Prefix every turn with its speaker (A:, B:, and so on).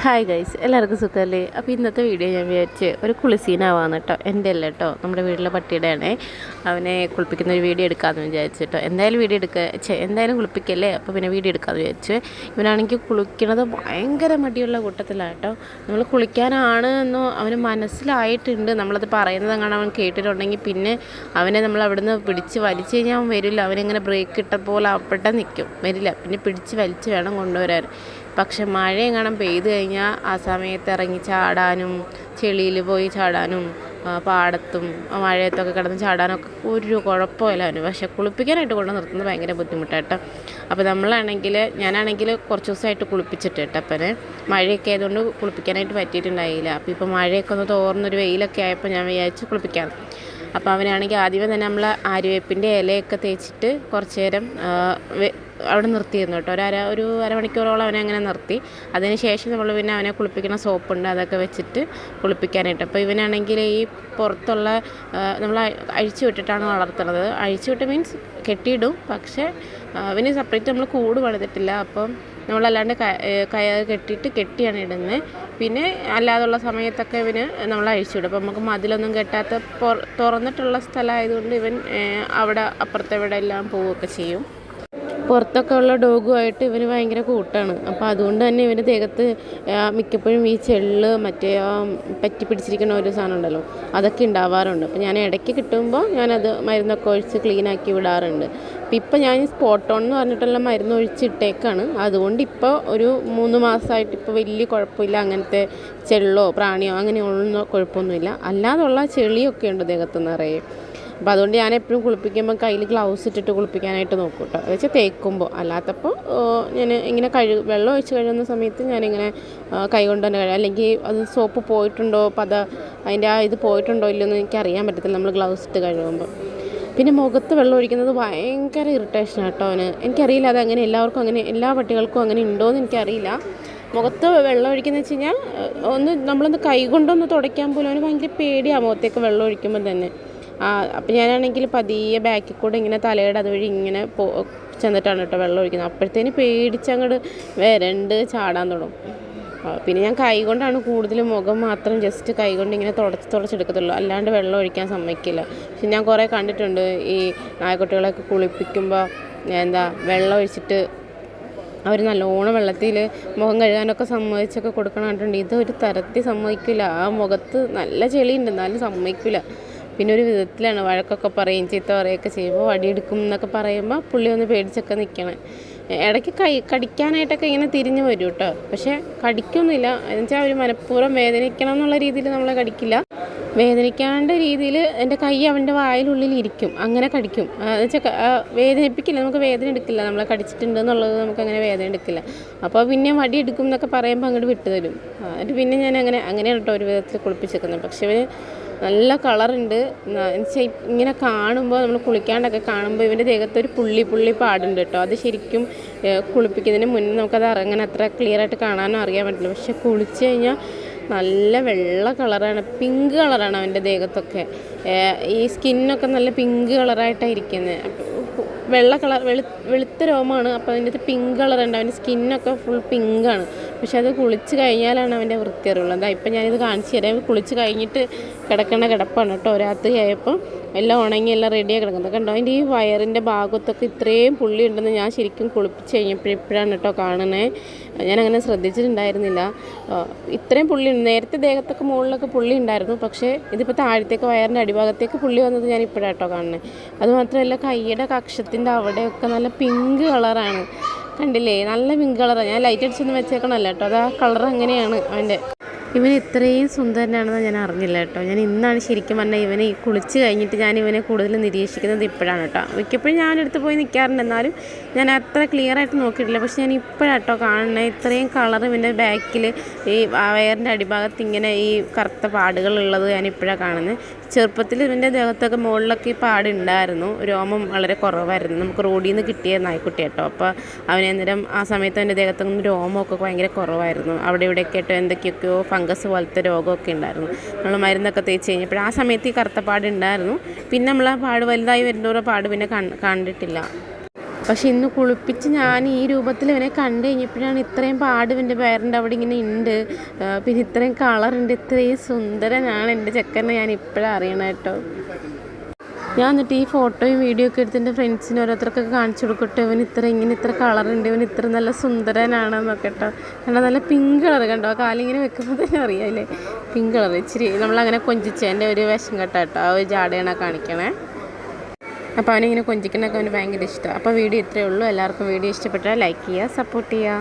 A: Hi guys, എല്ലാവർക്കും സുഖമല്ലേ? അപ്പോൾ ഇന്നത്തെ വീഡിയോ ഞാൻ വിചാരിച്ച് ഒരു കുളിസീനാവാന്ന് കേട്ടോ. എൻ്റെ അല്ല കേട്ടോ, നമ്മുടെ വീട്ടിലെ പട്ടിയുടെ ആണേ. അവനെ കുളിപ്പിക്കുന്ന ഒരു വീഡിയോ എടുക്കാമെന്ന് വിചാരിച്ചിട്ടോ. എന്തായാലും വീഡിയോ എന്തായാലും കുളിപ്പിക്കല്ലേ, അപ്പോൾ പിന്നെ വീഡിയോ എടുക്കാമെന്ന് വിചാരിച്ചു. ഇവനാണെങ്കിൽ കുളിക്കണത് ഭയങ്കര മടിയുള്ള കൂട്ടത്തിലാണ് കേട്ടോ. നമ്മൾ കുളിക്കാനാണ് എന്നോ അവന് മനസ്സിലായിട്ടുണ്ട്. നമ്മളത് പറയുന്നത് അങ്ങനെ അവൻ കേട്ടിട്ടുണ്ടെങ്കിൽ പിന്നെ അവനെ നമ്മൾ അവിടുന്ന് പിടിച്ച് വലിച്ചു കഴിഞ്ഞാൽ അവൻ വരില്ല. അവനിങ്ങനെ ബ്രേക്ക് ഇട്ട പോലെ അപ്പട്ട നിൽക്കും, വരില്ല. പിന്നെ പിടിച്ച് വലിച്ച് വേണം കൊണ്ടുവരാൻ. പക്ഷെ മഴയെങ്ങാനും പെയ്ത് കഴിഞ്ഞാൽ ആ സമയത്ത് ഇറങ്ങി ചാടാനും ചെളിയിൽ പോയി ചാടാനും പാടത്തും മഴയത്തൊക്കെ കിടന്ന് ചാടാനൊക്കെ ഒരു കുഴപ്പമില്ല അവന്. പക്ഷെ കുളിപ്പിക്കാനായിട്ട് കൊണ്ട് നിർത്തുന്നത് ഭയങ്കര ബുദ്ധിമുട്ടാട്ടോ. അപ്പോൾ ഞാനാണെങ്കിൽ കുറച്ച് ദിവസമായിട്ട് കുളിപ്പിച്ചിട്ട് കേട്ടോ. അപ്പനെ മഴയൊക്കെ ആയതുകൊണ്ട് കുളിപ്പിക്കാനായിട്ട് പറ്റിയിട്ടുണ്ടായില്ല. അപ്പോൾ ഇപ്പോൾ മഴയൊക്കെ ഒന്ന് തോർന്നൊരു വെയിലൊക്കെ ആയപ്പോൾ ഞാൻ വിചാരിച്ച് കുളിപ്പിക്കാം. അപ്പോൾ അവനാണെങ്കിൽ ആദ്യമേ തന്നെ നമ്മൾ ആര്യവേപ്പിൻ്റെ ഇലയൊക്കെ തേച്ചിട്ട് കുറച്ച് നേരം അവിടെ നിർത്തിയിരുന്നു കേട്ടോ. ഒരു അരമണിക്കൂറോളം അവനെ അങ്ങനെ നിർത്തി. അതിന് ശേഷം നമ്മൾ പിന്നെ അവനെ കുളിപ്പിക്കുന്ന സോപ്പുണ്ട്, അതൊക്കെ വെച്ചിട്ട് കുളിപ്പിക്കാനായിട്ട്. അപ്പോൾ ഇവനാണെങ്കിൽ ഈ പുറത്തുള്ള നമ്മൾ അഴിച്ചു വിട്ടിട്ടാണ് വളർത്തുന്നത്. അഴിച്ചു വിട്ട് മീൻസ് കെട്ടിയിടും, പക്ഷേ അവന് സെപ്പറേറ്റ് നമ്മൾ കൂട് പണിതിട്ടില്ല. അപ്പം നമ്മളല്ലാണ്ട് കെട്ടിയാണ് ഇടുന്നത്. പിന്നെ അല്ലാതുള്ള സമയത്തൊക്കെ ഇവന് നമ്മൾ അഴിച്ചുവിടും. അപ്പോൾ നമുക്ക് മതിലൊന്നും കെട്ടാത്ത തുറന്നിട്ടുള്ള സ്ഥലമായതുകൊണ്ട് ഇവൻ അവിടെ അപ്പുറത്തെ ഇവിടെ എല്ലാം പോവുകയൊക്കെ ചെയ്യും. പുറത്തൊക്കെ ഉള്ള ഡോഗുമായിട്ട് ഇവന് ഭയങ്കര കൂട്ടാണ്. അപ്പോൾ അതുകൊണ്ട് തന്നെ ഇവൻ്റെ ദേഹത്ത് മിക്കപ്പോഴും ഈ ചെള്ള് മറ്റേ പറ്റി പിടിച്ചിരിക്കുന്ന ഒരു സാധനം ഉണ്ടല്ലോ, അതൊക്കെ ഉണ്ടാവാറുണ്ട്. അപ്പോൾ ഞാൻ ഇടയ്ക്ക് കിട്ടുമ്പോൾ ഞാനത് മരുന്നൊക്കെ ഒഴിച്ച് ക്ലീനാക്കി വിടാറുണ്ട്. അപ്പോൾ ഇപ്പോൾ ഞാൻ സ്പോട്ടോൺ എന്ന് പറഞ്ഞിട്ടുള്ള മരുന്ന് ഒഴിച്ചിട്ടേക്കാണ്. അതുകൊണ്ട് ഇപ്പോൾ ഒരു 3 മാസമായിട്ട് ഇപ്പോൾ വലിയ കുഴപ്പമില്ല. അങ്ങനത്തെ ചെള്ളോ പ്രാണിയോ അങ്ങനെയുള്ള കുഴപ്പമൊന്നുമില്ല. അല്ലാതുള്ള ചെളിയൊക്കെ ഉണ്ട് ദേഹത്ത് നിറയെ. അപ്പോൾ അതുകൊണ്ട് ഞാൻ എപ്പോഴും കുളിപ്പിക്കുമ്പോൾ കയ്യിൽ ഗ്ലൗസ് ഇട്ടിട്ട് കുളിപ്പിക്കാനായിട്ട് നോക്കും കേട്ടോ. അത് വെച്ചാൽ തേക്കുമ്പോൾ. അല്ലാത്തപ്പോൾ ഞാൻ ഇങ്ങനെ വെള്ളം ഒഴിച്ച് കഴുകുന്ന സമയത്ത് ഞാനിങ്ങനെ കൈ കൊണ്ട് തന്നെ കഴുകും. അല്ലെങ്കിൽ അത് സോപ്പ് പോയിട്ടുണ്ടോ, അപ്പോൾ അതിൻ്റെ ഇത് പോയിട്ടുണ്ടോ ഇല്ലയെന്ന് എനിക്കറിയാൻ പറ്റത്തില്ല നമ്മൾ ഗ്ലൗസ് ഇട്ട് കഴുകുമ്പോൾ. പിന്നെ മുഖത്ത് വെള്ളം ഒഴിക്കുന്നത് ഭയങ്കര ഇറിറ്റേഷനാണ് കേട്ടോ അവന്. എനിക്കറിയില്ല അതങ്ങനെ എല്ലാവർക്കും അങ്ങനെ എല്ലാ പട്ടികൾക്കും അങ്ങനെ ഉണ്ടോയെന്ന് എനിക്കറിയില്ല. മുഖത്ത് വെള്ളം ഒഴിക്കുന്നത് വെച്ച് കഴിഞ്ഞാൽ നമ്മളൊന്ന് കൈ കൊണ്ടൊന്ന് തുടയ്ക്കാൻ പോലും അവന് ഭയങ്കര പേടിയാണ് മുഖത്തേക്ക് വെള്ളം ഒഴിക്കുമ്പോൾ തന്നെ. അപ്പം ഞാനാണെങ്കിൽ പതിയെ ബാക്കിൽ കൂടെ ഇങ്ങനെ തലയുടെ അതുവഴി ഇങ്ങനെ ചെന്നിട്ടാണ് കേട്ടോ വെള്ളം ഒഴിക്കുന്നത്. അപ്പോഴത്തേന് പേടിച്ചങ്ങോട്ട് വരണ്ട് ചാടാൻ തുടങ്ങും. പിന്നെ ഞാൻ കൈ കൊണ്ടാണ് കൂടുതലും, മുഖം മാത്രം ജസ്റ്റ് കൈ കൊണ്ട് ഇങ്ങനെ തുടച്ചെടുക്കത്തുള്ളൂ, അല്ലാണ്ട് വെള്ളം ഒഴിക്കാൻ സമ്മതിക്കില്ല. പക്ഷെ ഞാൻ കുറേ കണ്ടിട്ടുണ്ട് ഈ നായക്കുട്ടികളൊക്കെ കുളിപ്പിക്കുമ്പോൾ വെള്ളം ഒഴിച്ചിട്ട് അവർ നല്ലോണം വെള്ളത്തിൽ മുഖം കഴുകാനൊക്കെ സമ്മതിച്ചൊക്കെ കൊടുക്കണം കണ്ടിട്ടുണ്ട്. ഇതൊരു തരത്തിൽ സമ്മതിക്കില്ല. ആ മുഖത്ത് നല്ല ചെളിയുണ്ട് എന്നാലും സമ്മതിക്കില്ല. പിന്നെ ഒരു വിധത്തിലാണ് വഴക്കൊക്കെ പറയും, ചീത്ത പറയുകയൊക്കെ ചെയ്യുമ്പോൾ വടിയെടുക്കും എന്നൊക്കെ പറയുമ്പോൾ പുള്ളി ഒന്ന് പേടിച്ചൊക്കെ നിൽക്കണം. ഇടയ്ക്ക് കടിക്കാനായിട്ടൊക്കെ ഇങ്ങനെ തിരിഞ്ഞു വരും കേട്ടോ. പക്ഷേ കടിക്കൊന്നുമില്ല. എന്നുവെച്ചാൽ അവർ മനഃപൂർവ്വം വേദനിക്കണം എന്നുള്ള രീതിയിൽ നമ്മളെ കടിക്കില്ല. വേദനിക്കാണ്ട രീതിയിൽ എൻ്റെ കൈ അവൻ്റെ വായിലുള്ളിൽ ഇരിക്കും, അങ്ങനെ കടിക്കും. എന്നുവെച്ചാൽ വേദനിപ്പിക്കില്ല, നമുക്ക് വേദന എടുക്കില്ല. നമ്മളെ കടിച്ചിട്ടുണ്ട് എന്നുള്ളത് നമുക്കങ്ങനെ വേദന എടുക്കില്ല. അപ്പോൾ പിന്നെ വടി എടുക്കും എന്നൊക്കെ പറയുമ്പോൾ അങ്ങോട്ട് വിട്ടു തരും. എന്നിട്ട് പിന്നെ ഞാൻ അങ്ങനെയാണ് കേട്ടോ ഒരു വിധത്തിൽ കുളിപ്പിച്ചേക്കുന്നത്. പക്ഷേ ഇവന് നല്ല കളറുണ്ട്. എന്നുവെച്ചാൽ ഇങ്ങനെ കാണുമ്പോൾ നമ്മൾ കുളിക്കാണ്ടൊക്കെ കാണുമ്പോൾ ഇവൻ്റെ ദേഹത്ത് ഒരു പുള്ളി പാടുണ്ട് കേട്ടോ. അത് ശരിക്കും കുളിപ്പിക്കുന്നതിന് മുന്നേ നമുക്കത് അങ്ങനെ അത്ര ക്ലിയറായിട്ട് കാണാനോ അറിയാൻ പറ്റില്ല. പക്ഷെ കുളിച്ച് കഴിഞ്ഞാൽ നല്ല വെള്ള കളറാണ്, പിങ്ക് കളറാണ് അവൻ്റെ ദേഹത്തൊക്കെ. ഈ സ്കിന്നൊക്കെ നല്ല പിങ്ക് കളറായിട്ടാണ് ഇരിക്കുന്നത്. വെള്ള കളർ വെളുത്ത രോമമാണ്. അപ്പോൾ അതിൻ്റെ പിങ്ക് കളറുണ്ട്. അവൻ്റെ സ്കിന്നൊക്കെ ഫുൾ പിങ്കാണ്. പക്ഷെ അത് കുളിച്ച് കഴിഞ്ഞാലാണ് അവൻ്റെ വൃത്തി അറിയുള്ളത്. ഇപ്പം ഞാനിത് കാണിച്ചു തരാം. കുളിച്ച് കഴിഞ്ഞിട്ട് കിടക്കേണ്ട കിടപ്പാണ് കേട്ടോ. രാത്രി ആയപ്പോൾ എല്ലാം ഉണങ്ങി എല്ലാം റെഡിയായി കിടക്കുന്നത് കണ്ടോ. അതിൻ്റെ ഈ വയറിൻ്റെ ഭാഗത്തൊക്കെ ഇത്രയും പുള്ളി ഉണ്ടെന്ന് ഞാൻ ശരിക്കും കുളിപ്പിച്ച് കഴിഞ്ഞപ്പോഴാണ് കേട്ടോ കാണണേ. ഞാനങ്ങനെ ശ്രദ്ധിച്ചിട്ടുണ്ടായിരുന്നില്ല. ഇത്രയും പുള്ളി നേരത്തെ ദേഹത്തൊക്കെ മുകളിലൊക്കെ പുള്ളി ഉണ്ടായിരുന്നു. പക്ഷേ ഇതിപ്പോൾ താഴത്തേക്ക് വയറിൻ്റെ അടിഭാഗത്തേക്ക് പുള്ളി വന്നത് ഞാൻ ഇപ്പോഴാണ് കേട്ടോ കാണുന്നത്. അതുമാത്രമല്ല കൈയുടെ കക്ഷത്തിൻ്റെ അവിടെയൊക്കെ നല്ല പിങ്ക് കളറാണ്. കണ്ടില്ലേ, നല്ല പിങ്ക് കളറാണ്. ഞാൻ ലൈറ്റ് അടിച്ചൊന്നും വെച്ചേക്കണമല്ല കേട്ടോ, അത് ആ കളർ അങ്ങനെയാണ് അവൻ്റെ. ഇവൻ ഇത്രയും സുന്ദരനാണെന്ന് ഞാൻ അറിഞ്ഞില്ല കേട്ടോ. ഞാൻ ഇന്നാണ് ശരിക്കും പറഞ്ഞാൽ ഇവനെ കുളിച്ച് കഴിഞ്ഞിട്ട് ഞാൻ ഇവനെ കൂടുതൽ നിരീക്ഷിക്കുന്നത് ഇപ്പോഴാണ് കേട്ടോ. മിക്കപ്പോഴും ഞാനെടുത്ത് പോയി നിൽക്കാറുണ്ട്, എന്നാലും ഞാൻ അത്ര ക്ലിയറായിട്ട് നോക്കിയിട്ടില്ല. പക്ഷെ ഞാൻ ഇപ്പോഴാണ് കേട്ടോ കാണുന്നത് ഇത്രയും കളർ ഇവൻ്റെ ബാക്കിൽ ഈ വയറിൻ്റെ അടിഭാഗത്ത് ഇങ്ങനെ ഈ കറുത്ത പാടുകളുള്ളത് ഞാൻ ഇപ്പോഴാണ് കാണുന്നത്. ചെറുപ്പത്തിൽ ഇവൻ്റെ ദേഹത്തൊക്കെ മുകളിലൊക്കെ ഈ പാടുണ്ടായിരുന്നു. രോമം വളരെ കുറവായിരുന്നു. നമുക്ക് റോഡിൽ നിന്ന് കിട്ടിയ നായ്ക്കുട്ടി കേട്ടോ. അപ്പോൾ അവനേന്നേരം ആ സമയത്ത് അവൻ്റെ ദേഹത്തൊന്നും രോമമൊക്കെ ഭയങ്കര കുറവായിരുന്നു. അവിടെ ഇവിടെയൊക്കെ ആയിട്ട് എന്തൊക്കെയൊക്കെയോ ഫംഗസ് പോലത്തെ രോഗമൊക്കെ ഉണ്ടായിരുന്നു. നമ്മൾ മരുന്നൊക്കെ തേച്ച് കഴിഞ്ഞപ്പോൾ ആ സമയത്ത് ഈ കറുത്ത പാടുണ്ടായിരുന്നു. പിന്നെ നമ്മൾ ആ പാട് വലുതായി വരുന്നവരുടെ പാട് പിന്നെ കണ്ടിട്ടില്ല. പക്ഷെ ഇന്ന് കുളിപ്പിച്ച് ഞാൻ ഈ രൂപത്തിൽ ഇവനെ കണ്ടു കഴിഞ്ഞപ്പോഴാണ് ഇത്രയും പാട് എൻ്റെ വയറിൻ്റെ അവിടെ ഇങ്ങനെ ഉണ്ട്, പിന്നെ ഇത്രയും കളറുണ്ട്, ഇത്രയും സുന്ദരനാണ് എൻ്റെ ചെക്കനെ ഞാൻ ഇപ്പോഴാണ് അറിയണം കേട്ടോ. ഞാൻ എന്നിട്ട് ഈ ഫോട്ടോയും വീഡിയോ ഒക്കെ എടുത്ത് എൻ്റെ ഫ്രണ്ട്സിന് ഓരോരുത്തർക്കൊക്കെ കാണിച്ചു കൊടുക്കട്ടെ, ഇവൻ ഇത്ര കളറുണ്ട്, ഇവൻ ഇത്ര നല്ല സുന്ദരനാണെന്നൊക്കെ കേട്ടോ. കാരണം നല്ല പിങ്ക് കളർ കണ്ടോ, കാലിങ്ങനെ വെക്കുമ്പോൾ തന്നെ അറിയാമല്ലേ, പിങ്ക് കളർ. ഇച്ചിരി നമ്മളങ്ങനെ കൊഞ്ചിച്ച് എൻ്റെ ഒരു വിഷം കേട്ടോ, ആ ഒരു ജാടയാണ് കാണിക്കണേ. അപ്പോൾ അവനിങ്ങനെ കൊഞ്ചിക്കണൊക്കെ അവന് ഭയങ്കര ഇഷ്ടമാണ്. അപ്പോൾ വീഡിയോ ഇത്രയേ ഉള്ളൂ. എല്ലാവർക്കും വീഡിയോ ഇഷ്ടപ്പെട്ടാൽ ലൈക്ക് ചെയ്യുക, സപ്പോർട്ട് ചെയ്യുക.